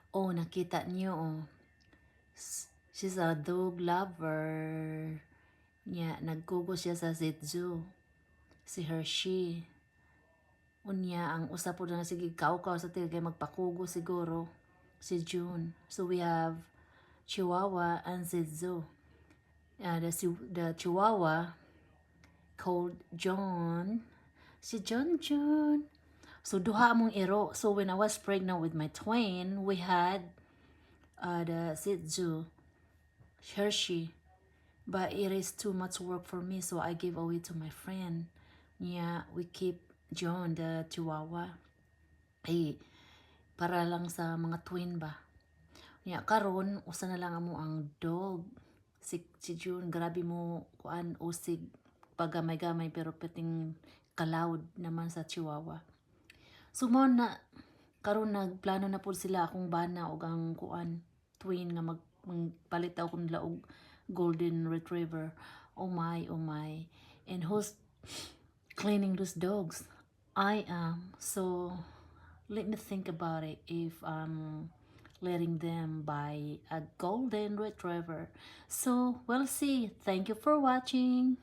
Oh, nakita niyo, oh. She's a dog lover. Nagkugo siya sa Shih Tzu. Si Hershey. Unya, ang usa po na sige kaukaw sa til kay magpakugo siguro si June. So we have Chihuahua and Shih Tzu. The Chihuahua called John. Si John. So duha among iro. So when I was pregnant with my twin, we had the Shih Tzu, Hershey. But it is too much work for me, so I gave away to my friend. Yeah, we keep John, the Chihuahua. Para lang sa mga twin ba. Karon usa na lang amo ang dog. Si June, grabe mo kuan usig pagamay-gamay pero piting kalawd naman sa Chihuahua. So mo na karon nagplano na po sila akong bana og ang kuan twin nga magpalit daw ko nila og golden retriever. Oh my, oh my. And who's cleaning those dogs? I am. So let me think about it if letting them buy a golden retriever. So we'll see. Thank you for watching.